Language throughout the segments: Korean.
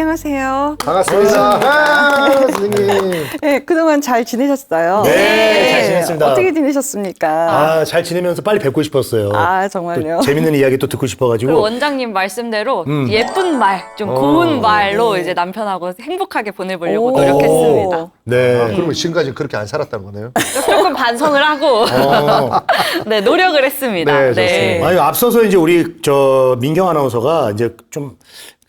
안녕하세요. 반갑습니다. 선생님. 네, 그동안 잘 지내셨어요? 네, 잘 지냈습니다. 어떻게 지내셨습니까? 아, 잘 지내면서 빨리 뵙고 싶었어요. 아, 정말요? 또 재밌는 이야기 또 듣고 싶어가지고. 그 원장님 말씀대로 예쁜 말, 좀 고운 말로 이제 남편하고 행복하게 보내보려고 노력했습니다. 네. 그러면 지금까지 그렇게 안 살았다는 거네요? 조금 반성을 하고 네, 노력을 했습니다. 네, 좋습니다. 아니, 앞서서 이제 우리 민경 아나운서가 이제 좀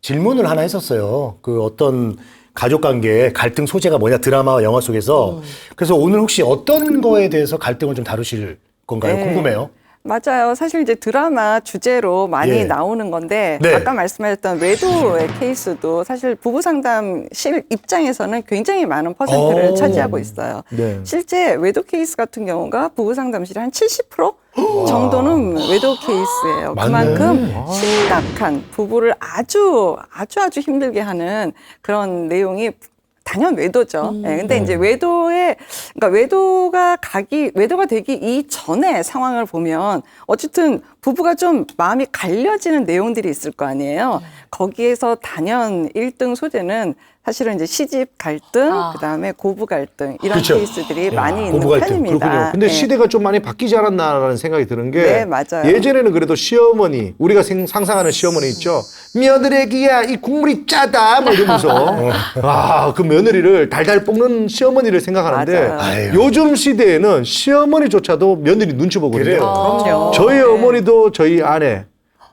질문을 하나 했었어요. 그 어떤 가족 관계의 갈등 소재가 뭐냐, 드라마와 영화 속에서. 그래서 오늘 혹시 어떤 거에 대해서 갈등을 좀 다루실 건가요? 네. 궁금해요. 맞아요. 사실 이제 드라마 주제로 많이 예. 나오는 건데 네. 아까 말씀하셨던 외도의 케이스도 사실 부부 상담실 입장에서는 굉장히 많은 퍼센트를 오. 차지하고 있어요. 네. 실제 외도 케이스 같은 경우가 부부 상담실의 한 70% 정도는 외도 케이스예요. 맞네. 그만큼 심각한 부부를 아주 힘들게 하는 그런 내용이 단연 외도죠. 예, 근데 이제 그러니까 외도가 되기 이전의 상황을 보면 어쨌든 부부가 좀 마음이 갈려지는 내용들이 있을 거 아니에요. 거기에서 단연 1등 소재는 사실은 이제 시집 갈등, 그다음에 고부 갈등 이런 그쵸. 케이스들이 많이 있는 고부 갈등. 편입니다. 그렇군요. 근데 예. 시대가 좀 많이 바뀌지 않았나라는 생각이 드는 게 네, 맞아요. 예전에는 그래도 시어머니, 우리가 상상하는 시어머니 있죠. 며느리기야 이 국물이 짜다 뭐 이러면서 그 며느리를 달달 볶는 시어머니를 생각하는데 맞아요. 아유. 요즘 시대에는 시어머니조차도 며느리 눈치 보거든요. 그래요. 그럼요. 저희 어머니도 저희 아내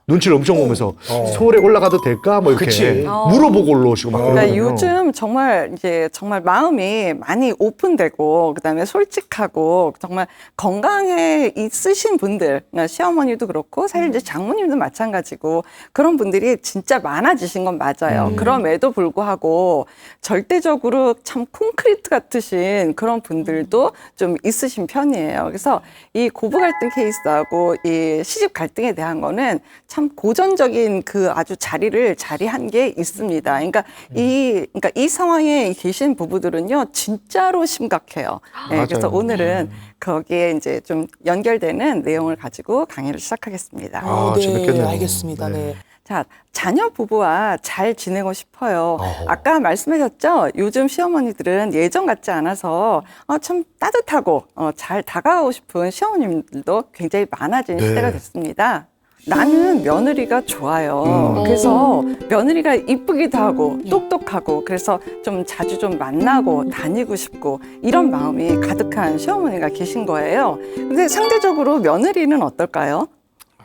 눈치를 엄청 보면서 서울에 올라가도 될까 뭐 이렇게 그치. 물어보고 올라오시고 막 그러니까 그러거든요. 요즘 정말 마음이 많이 오픈되고 그다음에 솔직하고 정말 건강에 있으신 분들, 그러니까 시어머니도 그렇고 사실 이제 장모님도 마찬가지고 그런 분들이 진짜 많아지신 건 맞아요. 그럼에도 불구하고 절대적으로 참 콘크리트 같으신 그런 분들도 좀 있으신 편이에요. 그래서 이 고부 갈등 케이스하고 이 시집 갈등에 대한 거는 참 고전적인 그 아주 자리한 게 있습니다. 그러니까 이 상황에 계신 부부들은요, 진짜로 심각해요. 네, 그래서 맞아요. 오늘은 거기에 이제 좀 연결되는 내용을 가지고 강의를 시작하겠습니다. 재밌겠네요. 알겠습니다. 네. 자, 자녀 부부와 잘 지내고 싶어요. 아까 말씀하셨죠? 요즘 시어머니들은 예전 같지 않아서 참 따뜻하고 잘 다가가고 싶은 시어머님들도 굉장히 많아진 네. 시대가 됐습니다. 나는 며느리가 좋아요. 그래서 며느리가 이쁘기도 하고 똑똑하고 그래서 좀 자주 좀 만나고 다니고 싶고 이런 마음이 가득한 시어머니가 계신 거예요. 근데 상대적으로 며느리는 어떨까요?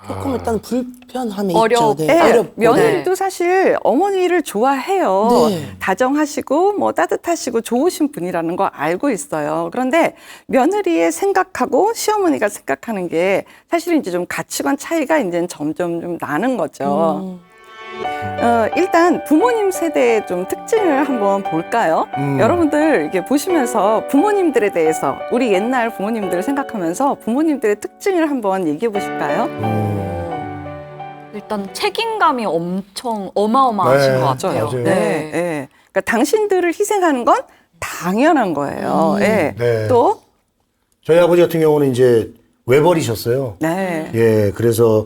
조금 일단 불편함이 어려워. 있죠. 네, 어렵고. 며느리도 사실 어머니를 좋아해요. 네. 다정하시고 뭐 따뜻하시고 좋으신 분이라는 거 알고 있어요. 그런데 며느리의 생각하고 시어머니가 생각하는 게 사실은 이제 좀 가치관 차이가 이제 점점 좀 나는 거죠. 일단 부모님 세대의 좀 특징을 한번 볼까요? 여러분들 이렇게 보시면서 부모님들에 대해서 우리 옛날 부모님들을 생각하면서 부모님들의 특징을 한번 얘기해 보실까요? 일단 책임감이 엄청 어마어마하신 네, 것 같아요. 맞아요. 네, 네. 그러니까 당신들을 희생하는 건 당연한 거예요. 네. 네. 또, 저희 아버지 같은 경우는 이제 외벌이셨어요. 네. 예, 그래서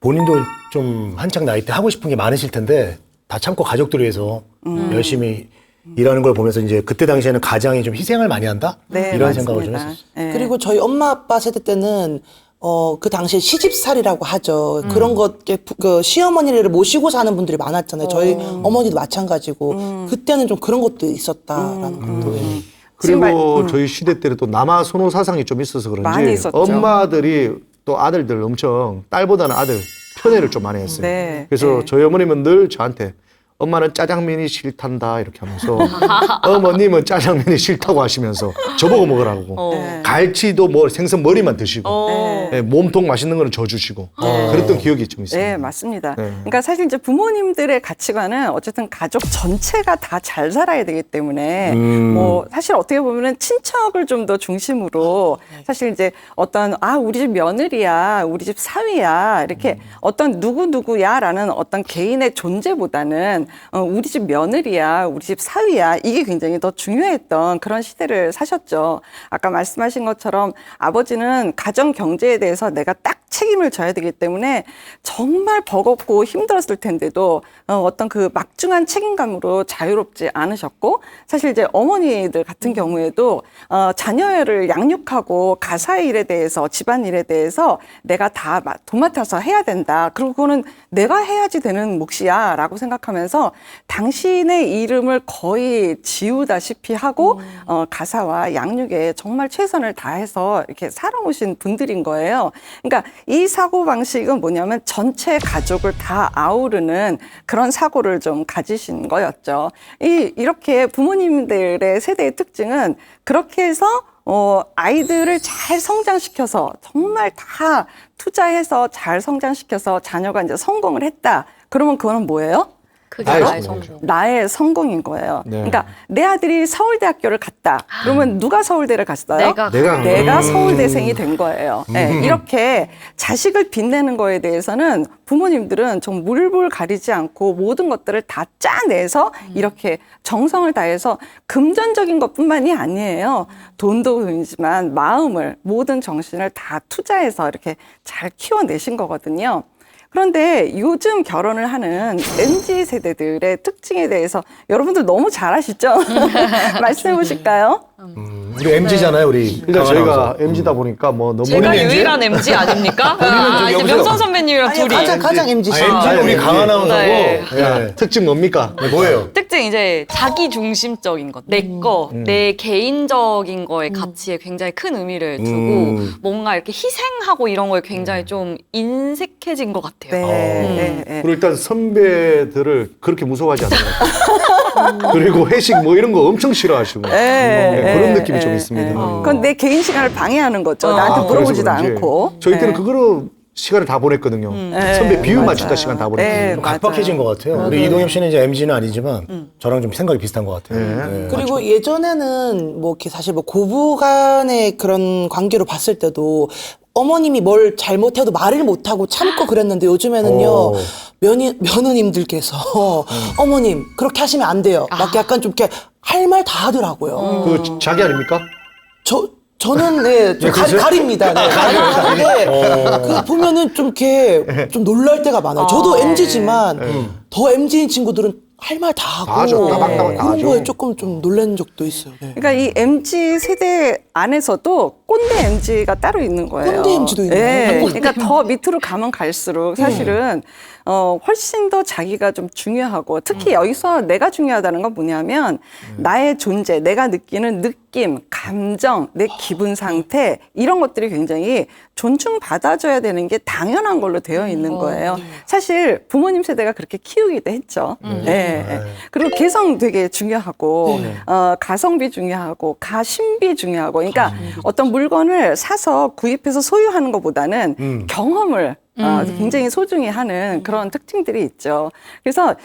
본인도 좀 한창 나이 때 하고 싶은 게 많으실 텐데 다 참고 가족들을 위해서 열심히 일하는 걸 보면서 이제 그때 당시에는 가장이 좀 희생을 많이 한다? 네, 이런 맞습니다. 생각을 좀 했었어요. 네. 그리고 저희 엄마 아빠 세대 때는 그 당시에 시집살이라고 하죠. 그런 그 시어머니를 모시고 사는 분들이 많았잖아요. 저희 어머니도 마찬가지고 그때는 좀 그런 것도 있었다라는 것도. 그리고 저희 시대 때는 또 남아 선호 사상이 좀 있어서 많이 그런지 있었죠. 엄마들이 또 아들들 엄청 딸보다는 아들 편애를 좀 많이 했어요. 네. 그래서 네. 저희 어머님은 늘 저한테 엄마는 짜장면이 싫단다 이렇게 하면서 어머님은 짜장면이 싫다고 하시면서 저보고 먹으라고 네. 갈치도 뭐 생선 머리만 드시고 네. 예, 몸통 맛있는 거는 저 주시고 그랬던 기억이 좀 있습니다. 네, 맞습니다. 네. 그러니까 사실 이제 부모님들의 가치관은 어쨌든 가족 전체가 다 잘 살아야 되기 때문에 뭐 사실 어떻게 보면은 친척을 좀 더 중심으로 사실 이제 어떤 우리 집 며느리야, 우리 집 사위야 이렇게 어떤 누구야라는 어떤 개인의 존재보다는 우리 집 며느리야, 우리 집 사위야 이게 굉장히 더 중요했던 그런 시대를 사셨죠. 아까 말씀하신 것처럼 아버지는 가정 경제에 대해서 내가 딱 책임을 져야 되기 때문에 정말 버겁고 힘들었을 텐데도 어떤 그 막중한 책임감으로 자유롭지 않으셨고, 사실 이제 어머니들 같은 경우에도 자녀를 양육하고 가사의 일에 대해서, 집안일에 대해서 내가 다 도맡아서 해야 된다. 그리고 그거는 내가 해야지 되는 몫이야 라고 생각하면서 당신의 이름을 거의 지우다시피 하고 가사와 양육에 정말 최선을 다해서 이렇게 살아오신 분들인 거예요. 그러니까 이 사고방식은 뭐냐면 전체 가족을 다 아우르는 그런 사고를 좀 가지신 거였죠. 이렇게 부모님들의 세대의 특징은 그렇게 해서 아이들을 잘 성장시켜서 정말 다 투자해서 잘 성장시켜서 자녀가 이제 성공을 했다. 그러면 그거는 뭐예요? 그게 나의 나의 성공. 성공. 나의 성공인 거예요. 네. 그러니까 내 아들이 서울대학교를 갔다. 그러면 누가 서울대를 갔어요? 내가 서울대생이 된 거예요. 네, 이렇게 자식을 빛내는 거에 대해서는 부모님들은 좀 물불 가리지 않고 모든 것들을 다 짜내서 이렇게 정성을 다해서 금전적인 것뿐만이 아니에요. 돈도 돈이지만 마음을, 모든 정신을 다 투자해서 이렇게 잘 키워내신 거거든요. 그런데 요즘 결혼을 하는 MZ 세대들의 특징에 대해서 여러분들 너무 잘 아시죠? 말씀해 보실까요? 우리 MZ잖아요, 우리. 그러니까 강한 저희가 아나운서. MZ다 보니까 뭐 너무 제가 MZ? 유일한 MZ 아닙니까? 이제 여보세요? 명성 선배님이랑 아니, 둘이. 가장 MZ 시. MZ 우리 강한 아나운서고. 네. 예. 특징 뭡니까? 뭐예요? 특징 이제 자기 중심적인 것, 내 거, 내 개인적인 거의 가치에 굉장히 큰 의미를 두고 뭔가 이렇게 희생하고 이런 거에 굉장히 좀 인색해진 것 같아요. 네. 그리고 일단 선배들을 그렇게 무서워하지 않아요. 그리고 회식 뭐 이런 거 엄청 싫어하시고 그런 느낌이 좀 있습니다. 그건 내 개인 시간을 방해하는 거죠. 나한테 물어보지도 그래서 그런지 않고. 저희 때는 네. 그거로 시간을 다 보냈거든요. 선배 비유 맞아요. 맞추다 시간 다 보냈거든요. 네, 좀 각박해진 것 같아요. 우리 이동엽 씨는 이제 MZ는 아니지만 저랑 좀 생각이 비슷한 것 같아요. 네. 그리고 예전에는 뭐 이렇게 사실 뭐 고부 간의 그런 관계로 봤을 때도 어머님이 뭘 잘못해도 말을 못하고 참고 그랬는데 요즘에는요, 며느님들께서 어머님, 그렇게 하시면 안 돼요. 막 약간 좀 이렇게 할 말 다 하더라고요. 그 자기 아닙니까? 저는 네, 좀 가립니다. 네, 가리는데 그 보면은 좀 이렇게 좀 놀랄 때가 많아요. 저도 MZ지만 더 MZ인 친구들은 할 말 다 하고 다 하죠. 따박따박 다 그런 하죠. 거에 조금 좀 놀란 적도 있어요. 네. 그러니까 이 MZ 세대 안에서도 꼰대 MZ가 따로 있는 거예요. 꼰대 MZ도 있나요? 네. 그러니까 더 밑으로 가면 갈수록 사실은 훨씬 더 자기가 좀 중요하고 특히 여기서 내가 중요하다는 건 뭐냐면 나의 존재, 내가 느끼는 느낌, 감정, 내 기분 상태 이런 것들이 굉장히 존중받아줘야 되는 게 당연한 걸로 되어 있는 거예요. 사실 부모님 세대가 그렇게 키우기도 했죠. 네. 그리고 개성 되게 중요하고 가성비 중요하고 가심비 중요하고 그러니까 어떤 물건을 사서 구입해서 소유하는 것보다는 경험을 굉장히 소중히 하는 그런 특징들이 있죠. 그래서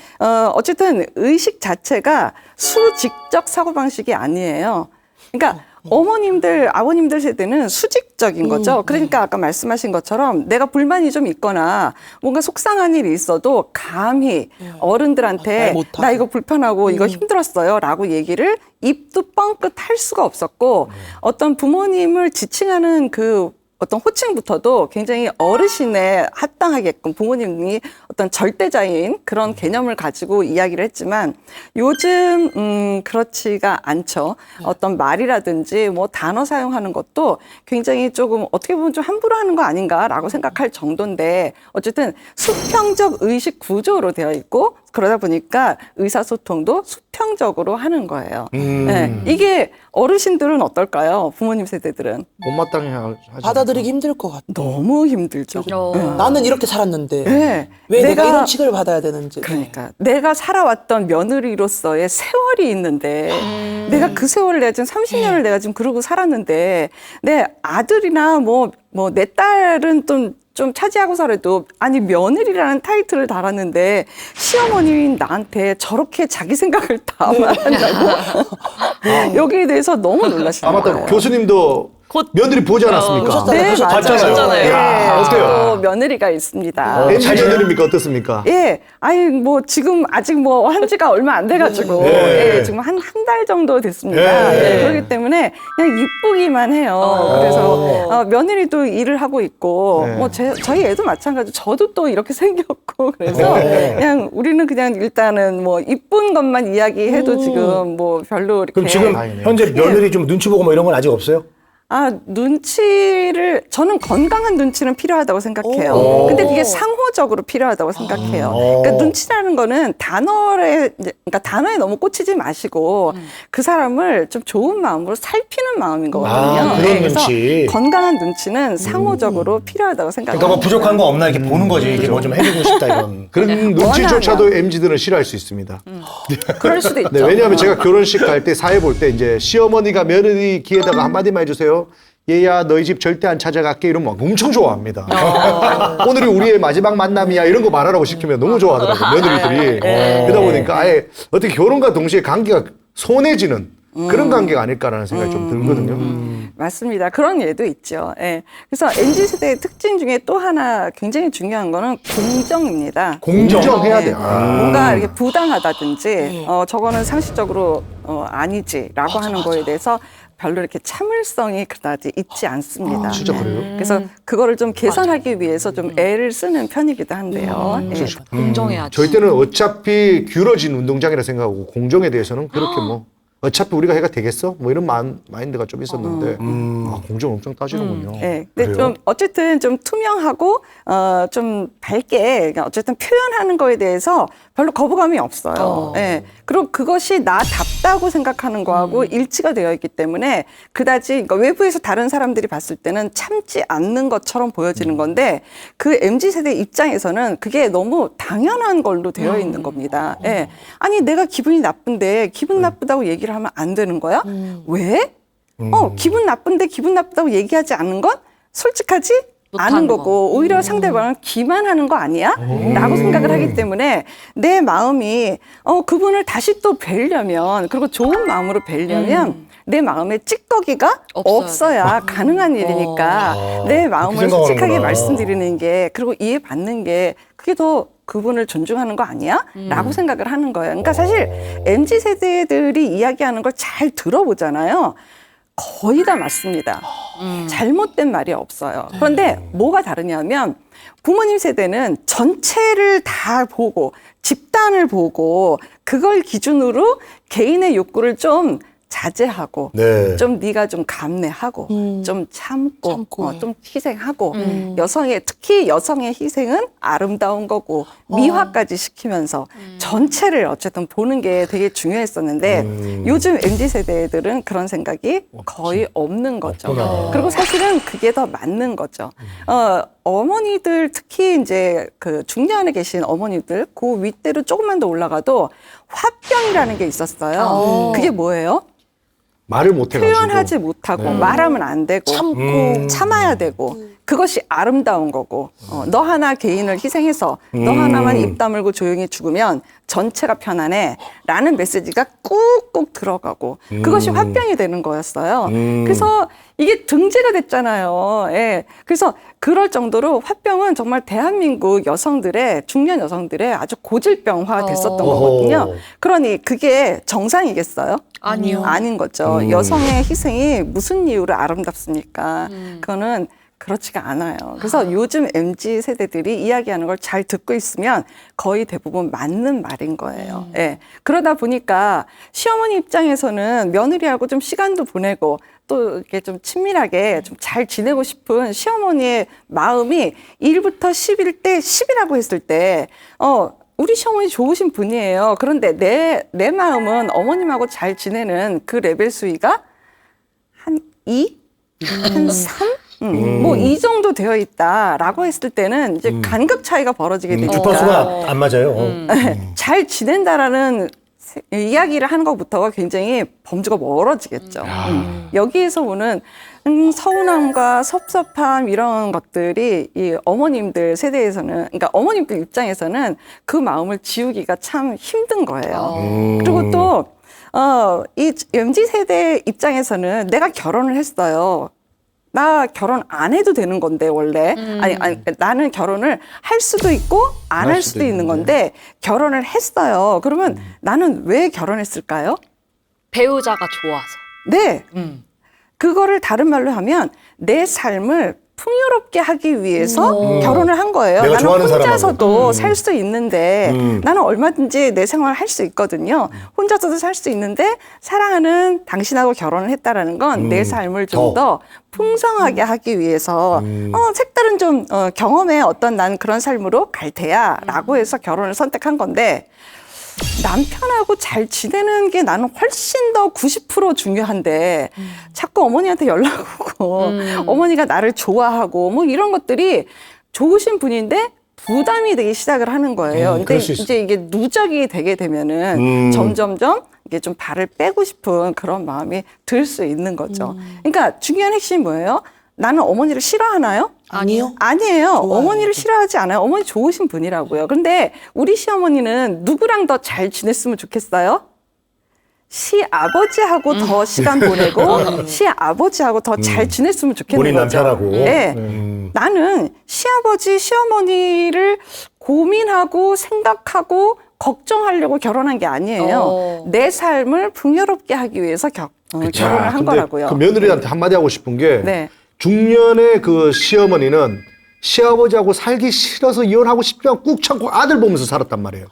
어쨌든 의식 자체가 수직적 사고방식이 아니에요. 그러니까 어머님들, 아버님들 세대는 수직적인 거죠. 그러니까 아까 말씀하신 것처럼 내가 불만이 좀 있거나 뭔가 속상한 일이 있어도 감히 어른들한테 나 이거 불편하고 이거 힘들었어요 라고 얘기를 입도 뻥끗 할 수가 없었고 어떤 부모님을 지칭하는 그 어떤 호칭부터도 굉장히 어르신에 합당하게끔 부모님이 어떤 절대자인 그런 개념을 가지고 이야기를 했지만 요즘 그렇지가 않죠. 어떤 말이라든지 뭐 단어 사용하는 것도 굉장히 조금 어떻게 보면 좀 함부로 하는 거 아닌가라고 생각할 정도인데 어쨌든 수평적 의식 구조로 되어 있고 그러다 보니까 의사소통도 수평적으로 하는 거예요. 네. 이게 어르신들은 어떨까요? 부모님 세대들은. 못마땅해 하지. 받아들이기 힘들 것 같아. 너무 힘들죠. 나는 이렇게 살았는데 네. 왜 내가 이런 취급을 받아야 되는지. 그러니까 내가 살아왔던 며느리로서의 세월이 있는데 내가 그 세월을 내가 지금 30년을 내가 지금 그러고 살았는데 내 아들이나 뭐 내 딸은 좀 차지하고 살아도 아니 며느리라는 타이틀을 달았는데 시어머님이 나한테 저렇게 자기 생각을 다 말한다고 여기에 대해서 너무 놀라시는 맞다. 거예요. 교수님도 곧 며느리 보지 않았습니까? 보셨잖아요. 네, 맞아요. 봤잖아요. 예, 야, 어때요? 또 며느리가 있습니다. MZ 며느리입니까? 어떻습니까? 예, 아니 뭐 지금 아직 뭐 한 지가 얼마 안 돼가지고 네. 예, 지금 한 달 정도 됐습니다. 네. 예, 그렇기 때문에 그냥 이쁘기만 해요. 그래서 며느리도 일을 하고 있고 네. 뭐 저희 애도 마찬가지. 저도 또 이렇게 생겼고 그래서 네. 그냥 우리는 그냥 일단은 뭐 이쁜 것만 이야기해도 지금 뭐 별로 이렇게 그럼 지금 다행이네요. 현재 며느리 좀 눈치 보고 뭐 이런 건 아직 없어요? 눈치를, 저는 건강한 눈치는 필요하다고 생각해요. 오. 근데 그게 상호적으로 필요하다고 생각해요. 그러니까 눈치라는 거는 그러니까 단어에 너무 꽂히지 마시고 그 사람을 좀 좋은 마음으로 살피는 마음인 거거든요. 그런 그래서 눈치. 건강한 눈치는 상호적으로 필요하다고 생각해요. 그러니까 뭐 부족한 거 없나 이렇게 보는 거지. 이게 뭐 좀 해주고 싶다 이런. 그런 눈치조차도 MZ들은 싫어할 수 있습니다. 그럴 수도 있죠. 네, 왜냐하면 제가 결혼식 갈 때 사회 볼 때 이제 시어머니가 며느리 귀에다가 한마디만 해주세요. 얘야 너희 집 절대 안 찾아갈게 이러면 막 엄청 좋아합니다. 오늘이 우리의 마지막 만남이야 이런 거 말하라고 시키면 너무 좋아하더라고요. 며느리들이. 그러다 보니까 아예 어떻게 결혼과 동시에 관계가 소원해지는 그런 관계가 아닐까라는 생각이 좀 들거든요. 맞습니다. 그런 예도 있죠. 예. 그래서 MZ세대의 특징 중에 또 하나 굉장히 중요한 거는 공정입니다. 공정해야 돼요. 뭔가 이렇게 부당하다든지 저거는 상식적으로 아니지라고 하는 거에 대해서 별로 이렇게 참을성이 그다지 있지 않습니다. 진짜 그래요? 그래서 그거를 좀 개선하기 위해서 좀 애를 쓰는 편이기도 한데요. 예. 공정해야지. 저희 때는 어차피 기울어진 운동장이라 생각하고 공정에 대해서는 그렇게 뭐 어차피 우리가 해가 되겠어? 뭐 이런 마인드가 좀 있었는데 공정 엄청 따지는군요. 네, 근데 그래요? 좀 어쨌든 좀 투명하고 좀 밝게 그러니까 어쨌든 표현하는 거에 대해서 별로 거부감이 없어요. 예. 그리고 그것이 나답다고 생각하는 거하고 일치가 되어 있기 때문에 그다지 그러니까 외부에서 다른 사람들이 봤을 때는 참지 않는 것처럼 보여지는 건데 그 MZ 세대 입장에서는 그게 너무 당연한 걸로 되어 있는 겁니다. 예. 아니 내가 기분이 나쁜데 기분 나쁘다고 얘기를 하면 안 되는 거야? 왜? 기분 나쁜데 기분 나쁘다고 얘기하지 않는 건 솔직하지 않은 못하는 거고 오히려 상대방은 기만하는 거 아니야? 라고 생각을 하기 때문에 내 마음이 그분을 다시 또 뵈려면 그리고 좋은 마음으로 뵈려면 내 마음에 찌꺼기가 없어야 가능한 일이니까 내 마음을 그렇게 솔직하게 생각하는구나. 말씀드리는 게 그리고 이해받는 게 그게 더 그분을 존중하는 거 아니야? 라고 생각을 하는 거예요. 그러니까 사실 MZ세대들이 이야기하는 걸 잘 들어보잖아요. 거의 다 맞습니다. 잘못된 말이 없어요. 그런데 뭐가 다르냐면 부모님 세대는 전체를 다 보고 집단을 보고 그걸 기준으로 개인의 욕구를 좀 자제하고 네. 좀 네가 좀 감내하고 좀 참고 좀 희생하고 특히 여성의 희생은 아름다운 거고 미화까지 시키면서 전체를 어쨌든 보는 게 되게 중요했었는데 요즘 MZ세대들은 그런 생각이 거의 없는 거죠. 없구나. 그리고 사실은 그게 더 맞는 거죠. 어머니들 특히 이제 그 중년에 계신 어머니들 그 윗대로 조금만 더 올라가도 화병이라는 게 있었어요. 그게 뭐예요? 말을 못 해가지고. 표현하지 못하고 말하면 안 되고 참아야 되고 그것이 아름다운 거고 너 하나 개인을 희생해서 너 하나만 입 다물고 조용히 죽으면 전체가 편안해 라는 메시지가 꾹꾹 들어가고 그것이 화병이 되는 거였어요. 그래서 이게 등재가 됐잖아요. 예. 그래서 그럴 정도로 화병은 정말 대한민국 여성들의 중년 여성들의 아주 고질병화 됐었던 거거든요. 그러니 그게 정상이겠어요? 아니요. 아닌 거죠. 여성의 희생이 무슨 이유로 아름답습니까? 그거는 그렇지가 않아요. 그래서 요즘 MZ 세대들이 이야기하는 걸 잘 듣고 있으면 거의 대부분 맞는 말인 거예요. 예. 그러다 보니까 시어머니 입장에서는 며느리하고 좀 시간도 보내고 또 이렇게 좀 친밀하게 좀 잘 지내고 싶은 시어머니의 마음이 1부터 10일 때 10이라고 했을 때, 우리 시어머니 좋으신 분이에요. 그런데 내 마음은 어머님하고 잘 지내는 그 레벨 수위가 한 2? 한 3? 뭐 이 정도 되어 있다라고 했을 때는 이제 간극 차이가 벌어지게 되니까 주파수가 안 맞아요. 잘 지낸다라는 이야기를 하는 것부터가 굉장히 범주가 멀어지겠죠. 여기에서 오는 서운함과 섭섭함 이런 것들이 이 어머님들 세대에서는, 그러니까 어머님들 입장에서는 그 마음을 지우기가 참 힘든 거예요. 그리고 또 이 MZ 세대 입장에서는 내가 결혼을 했어요. 나 결혼 안 해도 되는 건데 원래 아니 나는 결혼을 할 수도 있고 안 할 수도 있는 건데 결혼을 했어요. 그러면 나는 왜 결혼했을까요? 배우자가 좋아서. 네. 그거를 다른 말로 하면 내 삶을 풍요롭게 하기 위해서 결혼을 한 거예요. 내가 나는 좋아하는 혼자서도 살 수 있는데 나는 얼마든지 내 생활을 할 수 있거든요. 혼자서도 살 수 있는데 사랑하는 당신하고 결혼을 했다라는 건 내 삶을 좀 더 풍성하게 하기 위해서 색다른 좀 경험의 어떤 난 그런 삶으로 갈 테야 라고 해서 결혼을 선택한 건데 남편하고 잘 지내는 게 나는 훨씬 더 90% 중요한데 자꾸 어머니한테 연락 오고 어머니가 나를 좋아하고 뭐 이런 것들이 좋으신 분인데 부담이 되기 시작을 하는 거예요. 근데 그럴 수 있어. 이제 이게 누적이 되게 되면은 점점점 이게 좀 발을 빼고 싶은 그런 마음이 들 수 있는 거죠. 그러니까 중요한 핵심이 뭐예요? 나는 어머니를 싫어하나요? 아니요. 아니에요. 좋아요. 어머니를 싫어하지 않아요. 어머니 좋으신 분이라고요. 근데 우리 시어머니는 누구랑 더 잘 지냈으면 좋겠어요? 시아버지하고 더 시간 보내고 시아버지하고 더 잘 지냈으면 좋겠는 본인 거죠. 남편하고. 네. 나는 시아버지, 시어머니를 고민하고 생각하고 걱정하려고 결혼한 게 아니에요. 내 삶을 풍요롭게 하기 위해서 결혼을 한 근데 거라고요. 그 며느리한테 한마디 하고 싶은 게 네. 중년의 그 시어머니는 시아버지하고 살기 싫어서 이혼하고 싶지만 꾹 참고 아들 보면서 살았단 말이에요.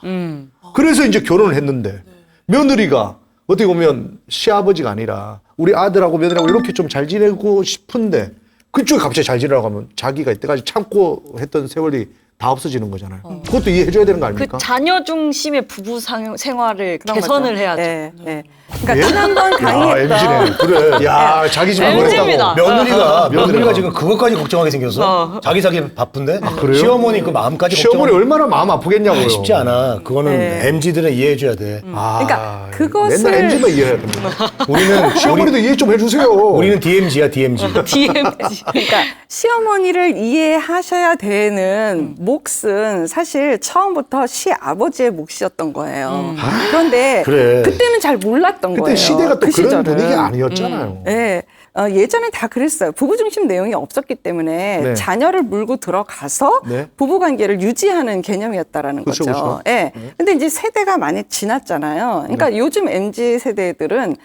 그래서 이제 결혼을 했는데 며느리가 어떻게 보면 시아버지가 아니라 우리 아들하고 며느리하고 이렇게 좀 잘 지내고 싶은데 그쪽에 갑자기 잘 지내라고 하면 자기가 이때까지 참고 했던 세월이 다 없어지는 거잖아요. 그것도 이해해줘야 되는 거 그 아닙니까? 자녀 중심의 부부 생활을 그런 개선을 거죠. 해야죠. 네, 네. 그러니까 지난번 아, 강의했던 MZ네. 그래. 야, 자기 집 MZ 입니다. 며느리가 며느리가 지금 그것까지 걱정하게 생겼어. 자기 살기 바쁜데 그래요? 시어머니 그 마음까지 시어머니 걱정하면 얼마나 마음 아프겠냐고요. 쉽지 않아. 그거는 네. MZ들은 이해해줘야 돼. 그러니까 그것을 맨날 MZ만 이해해야 됩니다. 우리는 시어머니도 이해 좀 해주세요. 우리는 DMZ야 DMZ. DMZ. 그러니까 시어머니를 이해하셔야 되는 몫은 사실 처음부터 시아버지의 몫이었던 거예요. 그런데 그래. 그때는 잘 몰랐던 그때 거예요. 시대가 또 그 그런 시절은. 분위기 아니었잖아요. 네. 예전에 다 그랬어요. 부부 중심 내용이 없었기 때문에 네. 자녀를 물고 들어가서 네. 부부 관계를 유지하는 개념이었다라는 그쵸, 거죠. 그쵸. 예. 근데 이제 세대가 많이 지났잖아요. 그러니까 네. 요즘 MZ 세대들은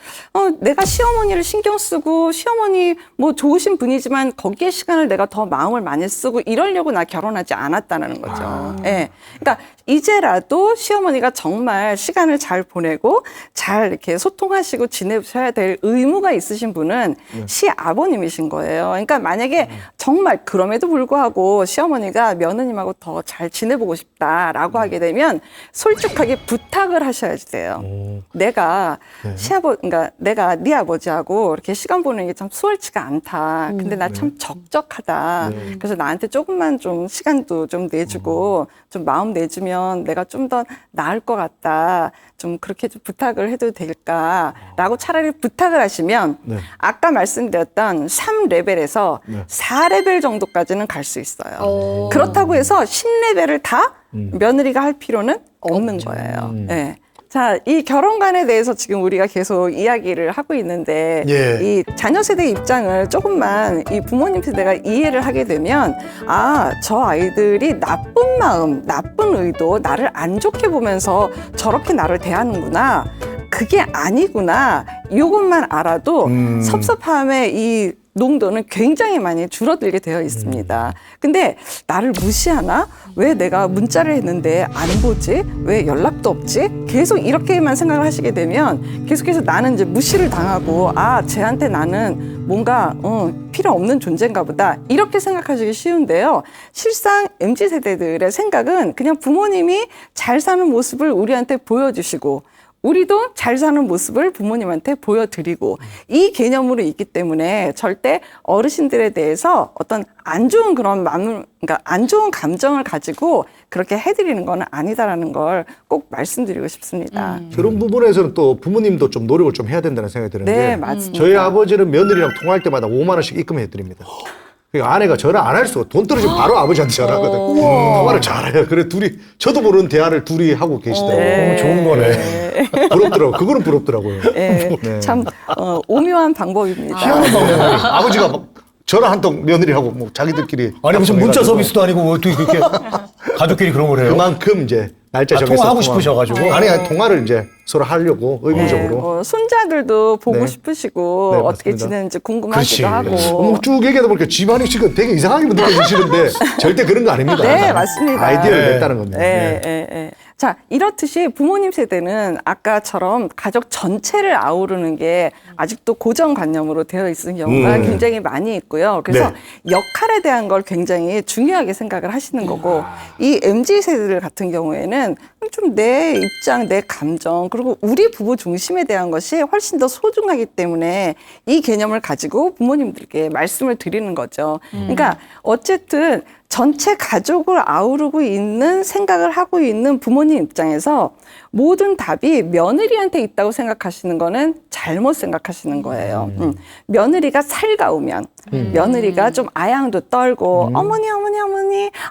내가 시어머니를 신경 쓰고 시어머니 뭐 좋으신 분이지만 거기에 시간을 내가 더 마음을 많이 쓰고 이러려고 나 결혼하지 않았다는 거죠. 예. 그러니까 이제라도 시어머니가 정말 시간을 잘 보내고 잘 이렇게 소통하시고 지내셔야 될 의무가 있으신 분은 시아버님이신 거예요. 그러니까 만약에 정말 그럼에도 불구하고 시어머니가 며느님하고 더 잘 지내보고 싶다라고 하게 되면 솔직하게 부탁을 하셔야지 돼요. 내가 그러니까 내가 네 아버지하고 이렇게 시간 보내는 게 참 수월치가 않다. 근데 나 참 적적하다. 그래서 나한테 조금만 좀 시간도 좀 내주고 좀 마음 내주면 내가 좀 더 나을 것 같다. 좀 그렇게 좀 부탁을 해도 될까라고 차라리 부탁을 하시면 네. 아까 말씀드렸던 3레벨에서 4레벨 정도까지는 갈 수 있어요. 그렇다고 해서 10레벨을 다 며느리가 할 필요는 없는 거예요. 네. 자, 이 결혼관에 대해서 지금 우리가 계속 이야기를 하고 있는데 예. 이 자녀 세대 입장을 조금만 이 부모님 세대가 이해를 하게 되면 저 아이들이 나쁜 마음, 나쁜 의도, 나를 안 좋게 보면서 저렇게 나를 대하는구나. 그게 아니구나. 이것만 알아도 섭섭함의 이 농도는 굉장히 많이 줄어들게 되어 있습니다. 근데 나를 무시하나? 왜 내가 문자를 했는데 안 보지? 왜 연락도 없지? 계속 이렇게만 생각을 하시게 되면 계속해서 나는 이제 무시를 당하고 쟤한테 나는 뭔가 필요 없는 존재인가 보다 이렇게 생각하시기 쉬운데요. 실상 MZ세대들의 생각은 그냥 부모님이 잘 사는 모습을 우리한테 보여주시고 우리도 잘 사는 모습을 부모님한테 보여드리고 이 개념으로 있기 때문에 절대 어르신들에 대해서 어떤 안 좋은 그런 마음, 그러니까 안 좋은 감정을 가지고 그렇게 해드리는 건 아니다라는 걸 꼭 말씀드리고 싶습니다. 그런 부분에서는 또 부모님도 좀 노력을 좀 해야 된다는 생각이 드는 네, 게 맞습니다. 저희 아버지는 며느리랑 통화할 때마다 5만 원씩 입금해 드립니다. 그러니까 아내가 전화 안 할 수가 돈 떨어지면 바로 아버지한테 전화하거든. 통화를 잘해요. 그래 둘이 저도 모르는 대화를 둘이 하고 계시더라고요. 좋은 거네. 부럽더라고. 그거는 부럽더라고요. 네, 네. 참 오묘한 방법입니다. 희한한 방법이에요. 아버지가 막 전화 한 통 며느리하고 뭐 자기들끼리 아니 무슨 문자 약속해가지고 서비스도 아니고 뭐 어떻게 그렇게 가족끼리 그런 걸 해요? 그만큼 이제 날짜 아, 정해서 통화하고 싶으셔가지고. 아니 통화를 이제 서로 하려고 의무적으로. 뭐 손자들도 보고 네. 싶으시고 네, 어떻게 맞습니다. 지내는지 궁금하기도 그렇지. 하고. 쭉 얘기하다 보니까 집안이 지금 되게 이상하게 느껴지시는데 절대 그런 거 아닙니다. 네, 맞습니다. 아이디어를 네. 냈다는 겁니다. 네, 네. 네. 자, 이렇듯이 부모님 세대는 아까처럼 가족 전체를 아우르는 게 아직도 고정관념으로 되어 있는 경우가 굉장히 많이 있고요. 그래서 역할에 대한 걸 굉장히 중요하게 생각을 하시는 거고, 이 MZ 세대들 같은 경우에는 좀 내 입장, 내 감정, 그리고 우리 부부 중심에 대한 것이 훨씬 더 소중하기 때문에 이 개념을 가지고 부모님들께 말씀을 드리는 거죠. 그러니까 어쨌든 전체 가족을 아우르고 있는 생각을 하고 있는 부모님 입장에서 모든 답이 며느리한테 있다고 생각하시는 거는 잘못 생각하시는 거예요. 며느리가 살가우면, 며느리가 좀 아양도 떨고, 어머니,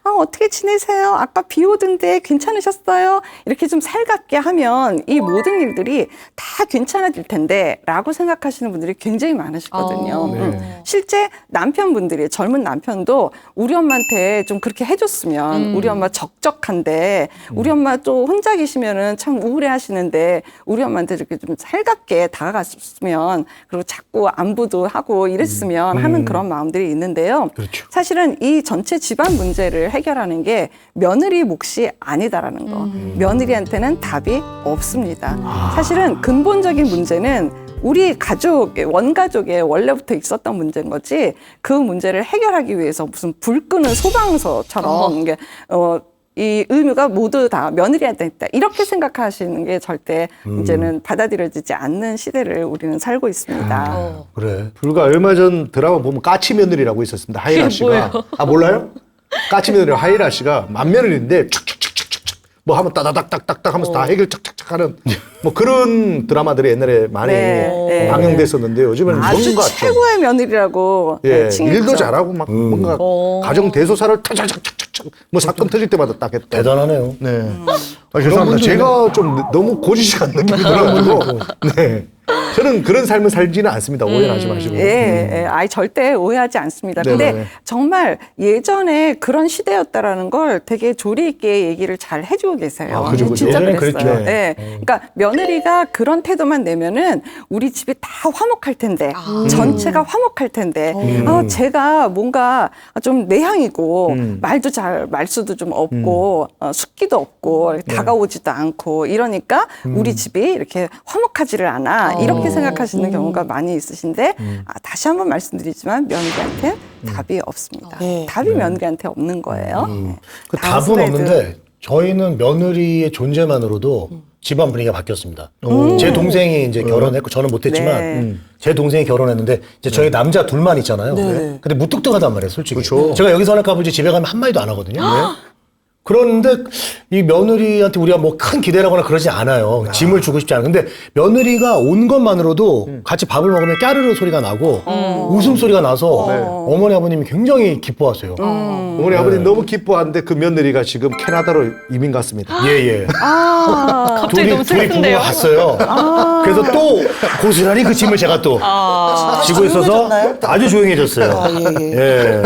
어떻게 지내세요? 아까 비 오던데 괜찮으셨어요? 이렇게 좀 살갑게 하면 이 모든 일들이 다 괜찮아질 텐데, 라고 생각하시는 분들이 굉장히 많으시거든요. 실제 남편분들이, 젊은 남편도 우리 엄마한테 좀 그렇게 해줬으면, 우리 엄마 적적한데, 우리 엄마 또 혼자 계시면은 참 우울해 하시는데, 우리 엄마한테 이렇게 좀 살갑게 다가갔으면, 그리고 자꾸 안부도 하고 이랬으면 하는 그런 마음들이 있는데요. 그렇죠. 사실은 이 전체 집안 문제를 해결하는 게 며느리 몫이 아니다라는 거. 며느리한테는 답이 없습니다. 사실은 근본적인 문제는 우리 가족의, 원가족의 원래부터 있었던 문제인 거지, 그 문제를 해결하기 위해서 무슨 불 끄는 소방서처럼 이게 이 의무가 모두 다 며느리한테 있다, 이렇게 생각하시는 게 절대 이제는 받아들여지지 않는 시대를 우리는 살고 있습니다. 그래. 불과 얼마 전 드라마 보면 까치 며느리라고 있었습니다. 하이라 그게 씨가. 뭐예요? 아 몰라요? 까치 며느리 하이라 씨가 맏며느리인데 촥촥촥촥촥 뭐 하면 따다닥닥닥닥 하면서 다 해결 착착착 하는 뭐 그런 드라마들이 옛날에 많이 네. 방영됐었는데 요즘에는 아주 뭔가 좀 최고의 며느리라고 예, 칭했죠. 일도 잘하고 막 뭔가 가정 대소사를 타착착착착 뭐 사건 터질 때마다 딱 했다. 대단하네요. 네. 아, 죄송합니다. 제가 좀 너무 고지식한 느낌이 들어가지고. 네. 저는 그런 삶을 살지는 않습니다. 오해는 하지 마시고. 예, 아이 절대 오해하지 않습니다. 네네. 근데 정말 예전에 그런 시대였다라는 걸 되게 조리 있게 얘기를 잘 해주고 계세요. 아, 그죠, 그죠. 진짜 예전엔 그랬어요. 그랬죠. 예. 그러니까 며느리가 그런 태도만 내면은 우리 집이 다 화목할 텐데, 전체가 화목할 텐데, 제가 뭔가 좀 내향이고 말수도 좀 없고 숙기도 없고 이렇게 다가오지도 않고 이러니까 우리 집이 이렇게 화목하지를 않아. 이렇게 생각하시는 경우가 많이 있으신데, 다시 한번 말씀드리지만 며느리한테 답이 없습니다. 네. 답이 며느리한테 없는 거예요. 네. 그 다음 답은 슬라이드. 없는데 저희는 며느리의 존재만으로도 집안 분위기가 바뀌었습니다. 제 동생이 이제 결혼했고 저는 못했지만 네. 제 동생이 결혼했는데 이제 저희 남자 둘만 있잖아요. 근데 무뚝뚝하단 말이에요, 솔직히. 그렇죠. 제가 여기서 하나 까불지 집에 가면 한마디도 안 하거든요. 그런데 이 며느리한테 우리가 뭐 큰 기대라거나 그러지 않아요. 짐을 주고 싶지 않아요. 근데 며느리가 온 것만으로도 같이 밥을 먹으면 까르르 소리가 나고 웃음소리가 나서 어머니 아버님이 굉장히 기뻐하세요. 어머니 아버님 너무 기뻐하는데 그 며느리가 지금 캐나다로 이민 갔습니다. 예. 갑자기 너무 둘이 부부가 슬픈데요? 갔어요. 그래서 또 고스란히 그 짐을 제가 또 지고 있어서 조용해졌나요? 아주 조용해졌어요. 아, 예. 예.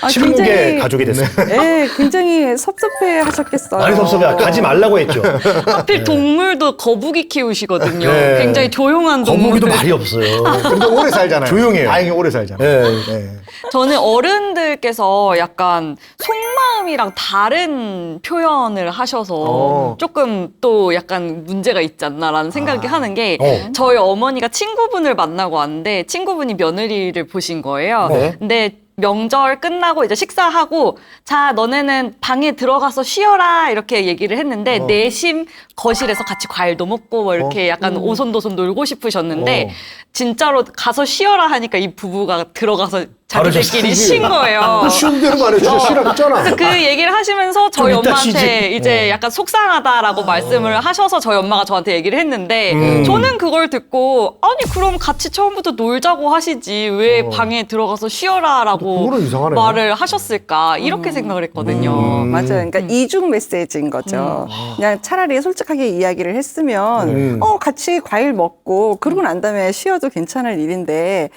침묵의 굉장히- 가족이 됐어요. 네, 굉장히 섭섭해 하셨겠어요. 많이 섭섭해. 가지 말라고 했죠. 하필 동물도 거북이 키우시거든요. 네. 굉장히 조용한 동물. 거북이도 말이 없어요. 근데 오래 살잖아요. 조용해요. 다행히 오래 살잖아요. 예. 네. 저는 어른들께서 약간 속마음이랑 다른 표현을 하셔서 조금 또 약간 문제가 있지 않나라는 생각이 하는 게 저희 어머니가 친구분을 만나고 왔는데 친구분이 며느리를 보신 거예요. 근데 명절 끝나고 이제 식사하고 자 너네는 방에 들어가서 쉬어라 이렇게 얘기를 했는데 내심 거실에서 같이 과일도 먹고 뭐 이렇게 약간 오손도손 놀고 싶으셨는데 진짜로 가서 쉬어라 하니까 이 부부가 들어가서 자기들끼리 쉰 거예요. 쉬운 대로 말해. 진짜 쉬라했잖아. 그래서 그 얘기를 하시면서 저희 좀 이따 엄마한테 쉬지. 이제 약간 속상하다라고 말씀을 하셔서 저희 엄마가 저한테 얘기를 했는데 저는 그걸 듣고 아니 그럼 같이 처음부터 놀자고 하시지 왜 방에 들어가서 쉬어라라고 그거는 이상하네요. 말을 하셨을까 이렇게 생각을 했거든요. 맞아요. 그러니까 이중 메시지인 거죠. 그냥 차라리 솔직하게 이야기를 했으면, 같이 과일 먹고, 그러고 난 다음에 쉬어도 괜찮을 일인데,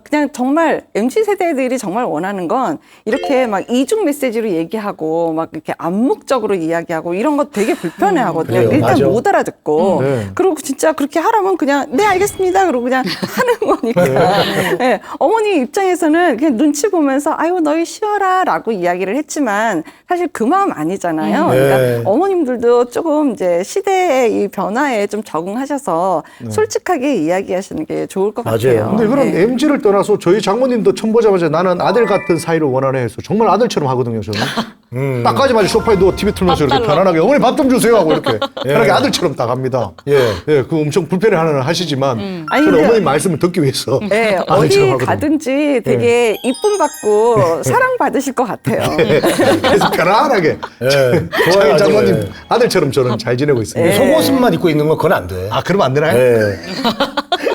그냥 정말 MZ MZ 세대들이 정말 원하는 건 이렇게 막 이중 메시지로 얘기하고 막 이렇게 암묵적으로 이야기하고 이런 거 되게 불편해하거든요. 그래요. 일단 맞아. 못 알아듣고 네. 그리고 진짜 그렇게 하라면 그냥 네 알겠습니다. 그러고 그냥 하는 거니까. 네. 어머니 입장에서는 그냥 눈치 보면서 아유 너희 쉬어라라고 이야기를 했지만 사실 그 마음 아니잖아요. 네. 그러니까 어머님들도 조금 이제 시대의 이 변화에 좀 적응하셔서 솔직하게 이야기하시는 게 좋을 것 맞아요. 같아요. 근데 이거는 네. MZ를 떠나서 저희 장모님도 처음 보자마자 나는 아들 같은 사이를 원하네 해서 정말 아들처럼 하거든요, 저는. 딱 가자마자 소파에 누워 TV 틀면서 이렇게 편안하게 어머니 밥 좀 주세요 하고 이렇게 편하게 아들처럼 딱 합니다. 예. 예, 그 엄청 불편해 하시지만 아니, 저는 근데- 어머님 말씀을 듣기 위해서 네, 아들처럼 어디 하거든요. 가든지 되게 이쁨 받고 사랑 받으실 것 같아요. 그래서 편안하게 예. 저희 좋아요. 장모님 예. 아들처럼 저는 잘 지내고 있습니다. 속옷만 입고 있는 건 그건 안 돼. 아, 그러면 안 되나요?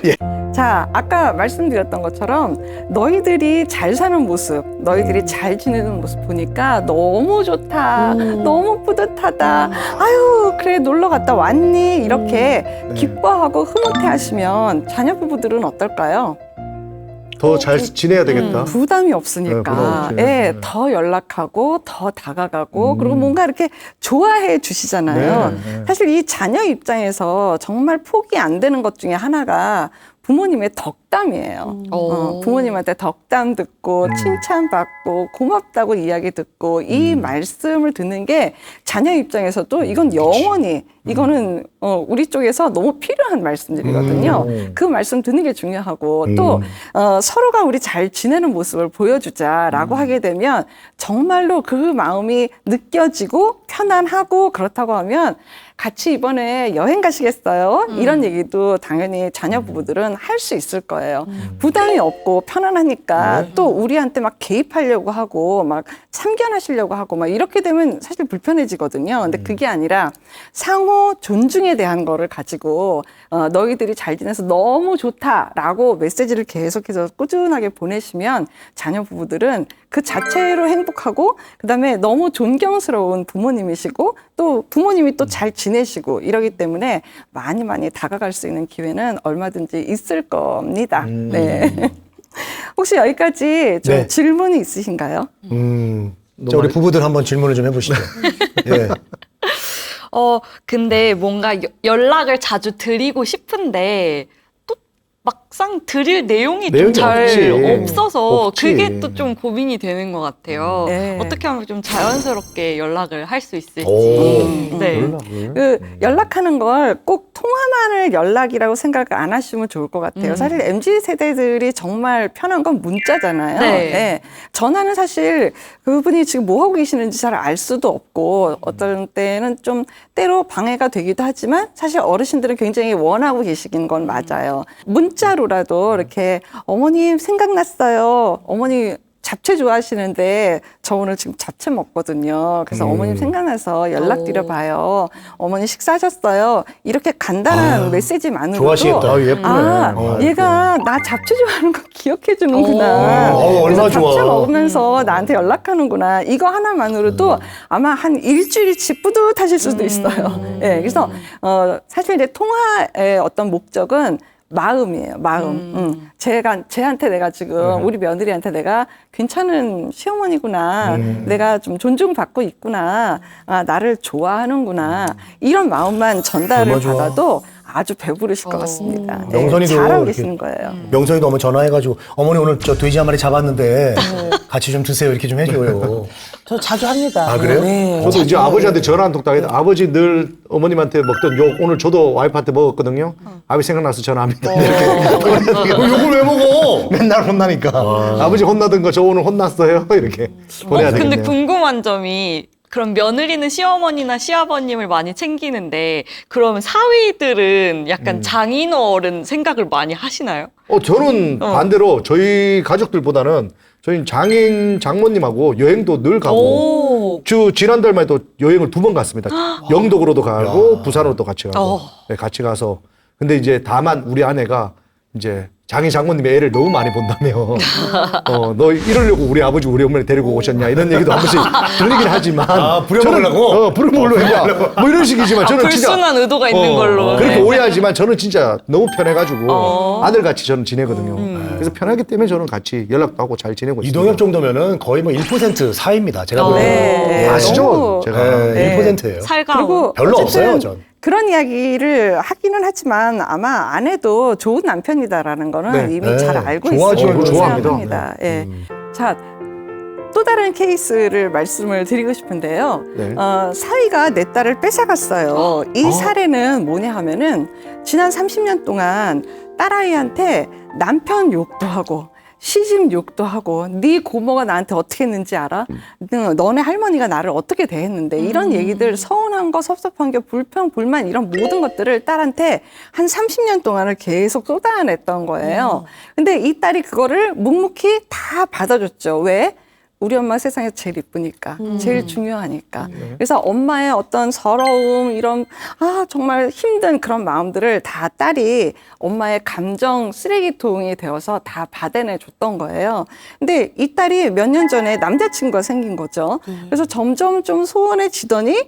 예. 자, 아까 말씀드렸던 것처럼 너희들이 잘 사는 모습, 너희들이 잘 지내는 모습 보니까 너무 좋다, 너무 뿌듯하다, 아유, 그래, 놀러 갔다 왔니? 이렇게 기뻐하고 흐뭇해 하시면 자녀 부부들은 어떨까요? 더 잘 지내야 되겠다. 부담이 네, 부담 없으니까, 없이. 예, 더 연락하고, 더 다가가고, 그리고 뭔가 이렇게 좋아해 주시잖아요. 네, 네. 사실 이 자녀 입장에서 정말 포기 안 되는 것 중에 하나가 부모님의 덕담이에요. 부모님한테 덕담 듣고 칭찬받고 고맙다고 이야기 듣고 이 말씀을 듣는 게 자녀 입장에서도 이건 영원히 이거는 우리 쪽에서 너무 필요한 말씀들이거든요. 그 말씀 듣는 게 중요하고 또 서로가 우리 잘 지내는 모습을 보여주자라고 하게 되면 정말로 그 마음이 느껴지고 편안하고 그렇다고 하면 같이 이번에 여행 가시겠어요? 이런 얘기도 당연히 자녀 부부들은 할 수 있을 거예요. 부담이 없고 편안하니까 또 우리한테 막 개입하려고 하고 막 참견하시려고 하고 막 이렇게 되면 사실 불편해지거든요. 근데 그게 아니라 상호 존중에 대한 거를 가지고 너희들이 잘 지내서 너무 좋다라고 메시지를 계속해서 꾸준하게 보내시면 자녀 부부들은 그 자체로 행복하고 그다음에 너무 존경스러운 부모님이시고 또 부모님이 또 잘 지내시고 이러기 때문에 많이 많이 다가갈 수 있는 기회는 얼마든지 있을 겁니다. 네. 혹시 여기까지 좀 네. 질문이 있으신가요? 자, 우리 부부들 한번 질문을 좀 해보시죠. 예. 근데 뭔가 연락을 자주 드리고 싶은데 또 막상 드릴 내용이 좀 내용이 잘 없지. 없어서 없지. 그게 또 좀 고민이 되는 것 같아요. 네. 어떻게 하면 좀 자연스럽게 연락을 할 수 있을지. 오. 네. 그 연락하는 걸 꼭 통화만을 연락이라고 생각 안 하시면 좋을 것 같아요. 사실 MZ 세대들이 정말 편한 건 문자잖아요. 네. 네. 전화는 사실 그분이 지금 뭐 하고 계시는지 잘 알 수도 없고 어떤 때는 좀 때로 방해가 되기도 하지만 사실 어르신들은 굉장히 원하고 계시긴 건 맞아요. 문자로라도 이렇게 어머님 생각났어요. 어머니 잡채 좋아하시는데 저 오늘 지금 잡채 먹거든요. 그래서 어머님 생각나서 연락드려봐요. 어머니 식사하셨어요. 이렇게 간단한 메시지만으로도 좋아하시겠다. 아, 예쁘네. 얘가 나 잡채 좋아하는 거 기억해 주는구나. 얼마나 잡채 좋아. 먹으면서 나한테 연락하는구나. 이거 하나만으로도 아마 한 일주일치 뿌듯하실 수도 있어요. 예, 그래서 사실 이제 통화의 어떤 목적은 마음이에요, 마음. 쟤한테 내가 지금 우리 며느리한테 내가 괜찮은 시어머니구나. 내가 좀 존중받고 있구나. 아, 나를 좋아하는구나. 이런 마음만 전달을 얼마 좋아. 받아도 아주 배부르실 것 같습니다. 네, 명선이도 잘하고 이렇게 계시는 거예요. 명선이도 어머 전화해가지고 어머니 오늘 저 돼지 한 마리 잡았는데 같이 좀 드세요 이렇게 좀 해줘요. 저 자주 합니다. 아, 그래요? 네. 저도 이제 아버지한테 전화 한 통 당해도 아버지 늘 어머님한테 먹던 욕 오늘 저도 와이프한테 먹었거든요. 아버지 생각나서 전화합니다. 이렇게. 욕을 왜 먹어? 맨날 혼나니까. 아버지 혼나던 거 저 오늘 혼났어요. 이렇게 보내야 되겠네요. 근데 궁금한 점이 그럼 며느리는 시어머니나 시아버님을 많이 챙기는데 그러면 사위들은 약간 장인어른 생각을 많이 하시나요? 저는 반대로 저희 가족들보다는 저희 장모님하고 여행도 늘 가고 지난달만 해도 여행을 2번 갔습니다. 영덕으로도 가고 부산으로도 같이 가고 네, 같이 가서 근데 이제 다만 우리 아내가 이제 장인 장모님이 애를 너무 많이 본다며 너 이러려고 우리 아버지 우리 어머니 데리고 오셨냐 이런 얘기도 한 번씩 들리긴 하지만 부려먹으려고? 부려먹으려고 했냐 뭐 이런 식이지만 저는 진짜 불순한 의도가 있는 걸로. 그렇게 네. 오해하지만 저는 진짜 너무 편해가지고 아들같이 저는 지내거든요. 그래서 편하기 때문에 저는 같이 연락도 하고 잘 지내고 있습니다. 이동엽 정도면은 거의 뭐 1% 사이입니다. 제가 보기에는. 네. 아시죠? 너무- 제가 네, 1%예요. 살가운. 그리고 별로 어쨌든 없어요, 전. 그런 이야기를 하기는 하지만 아마 안 해도 좋은 남편이다라는 거는 네. 이미 네. 잘 알고 좋아하죠. 있다고 좋아합니다. 생각합니다. 예. 자, 또 다른 케이스를 말씀을 드리고 싶은데요. 네. 사위가 내 딸을 뺏어갔어요. 이 사례는 뭐냐 하면은 지난 30년 동안 딸아이한테 남편 욕도 하고 시집 욕도 하고 네 고모가 나한테 어떻게 했는지 알아? 너네 할머니가 나를 어떻게 대했는데 이런 얘기들 서운한 거 섭섭한 게 불평 불만 이런 모든 것들을 딸한테 한 30년 동안을 계속 쏟아냈던 거예요. 근데 이 딸이 그거를 묵묵히 다 받아줬죠. 왜? 우리 엄마 세상에 제일 이쁘니까, 제일 중요하니까. 그래서 엄마의 어떤 서러움, 이런, 정말 힘든 그런 마음들을 다 딸이 엄마의 감정 쓰레기통이 되어서 다 받아내 줬던 거예요. 근데 이 딸이 몇 년 전에 남자친구가 생긴 거죠. 그래서 점점 좀 소원해지더니,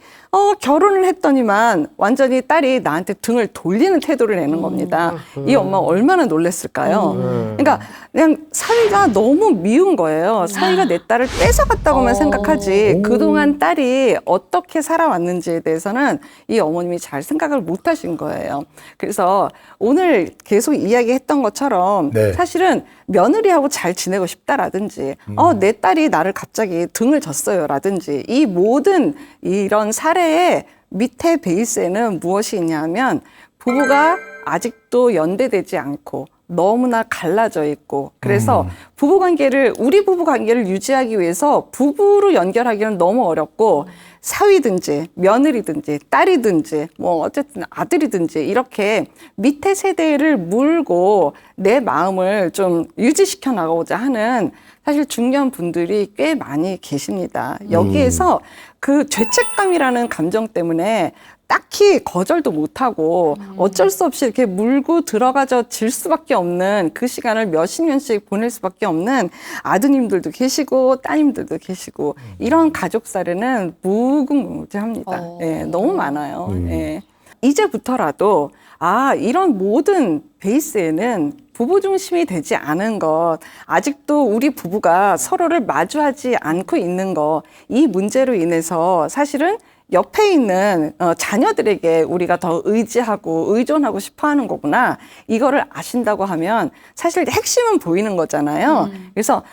결혼을 했더니만 완전히 딸이 나한테 등을 돌리는 태도를 내는 겁니다. 이 엄마가 얼마나 놀랐을까요? 그러니까 그냥 사위가 너무 미운 거예요. 사위가 내 딸을 뺏어갔다고만 생각하지 그동안 딸이 어떻게 살아왔는지에 대해서는 이 어머님이 잘 생각을 못 하신 거예요. 그래서 오늘 계속 이야기했던 것처럼 네. 사실은 며느리하고 잘 지내고 싶다라든지 내 딸이 나를 갑자기 등을 졌어요라든지 이 모든 이런 사례의 밑에 베이스에는 무엇이 있냐면 부부가 아직도 연대되지 않고 너무나 갈라져 있고 그래서 부부관계를 우리 부부관계를 유지하기 위해서 부부로 연결하기는 너무 어렵고 사위든지 며느리든지 딸이든지 뭐 어쨌든 아들이든지 이렇게 밑에 세대를 물고 내 마음을 좀 유지시켜 나가고자 하는 사실 중년 분들이 꽤 많이 계십니다. 여기에서 그 죄책감이라는 감정 때문에 딱히 거절도 못하고 어쩔 수 없이 이렇게 물고 들어가져 질 수밖에 없는 그 시간을 몇십 년씩 보낼 수밖에 없는 아드님들도 계시고 따님들도 계시고 이런 가족 사례는 무궁무진합니다. 예, 너무 많아요. 예. 이제부터라도 이런 모든 베이스에는 부부 중심이 되지 않은 것, 아직도 우리 부부가 서로를 마주하지 않고 있는 것, 이 문제로 인해서 사실은 옆에 있는 자녀들에게 우리가 더 의지하고 의존하고 싶어 하는 거구나. 이거를 아신다고 하면 사실 핵심은 보이는 거잖아요. 그래서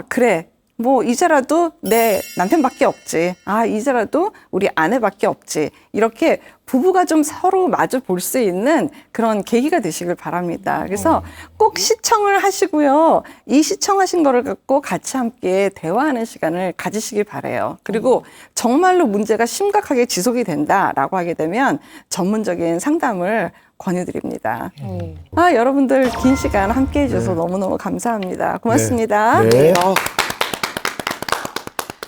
그래. 뭐 이제라도 내 남편밖에 없지. 이제라도 우리 아내밖에 없지. 이렇게 부부가 좀 서로 마주 볼 수 있는 그런 계기가 되시길 바랍니다. 그래서 꼭 시청을 하시고요. 이 시청하신 거를 갖고 같이 함께 대화하는 시간을 가지시길 바라요. 그리고 정말로 문제가 심각하게 지속이 된다라고 하게 되면 전문적인 상담을 권유드립니다. 여러분들 긴 시간 함께 해주셔서 너무너무 감사합니다. 고맙습니다. 네.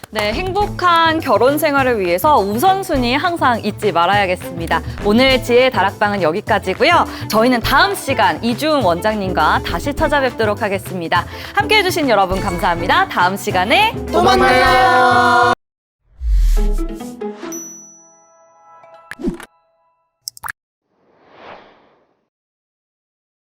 네, 행복한 결혼 생활을 위해서 우선순위 항상 잊지 말아야겠습니다. 오늘 지혜의 다락방은 여기까지고요. 저희는 다음 시간 이주은 원장님과 다시 찾아뵙도록 하겠습니다. 함께해 주신 여러분 감사합니다. 다음 시간에 또 만나요.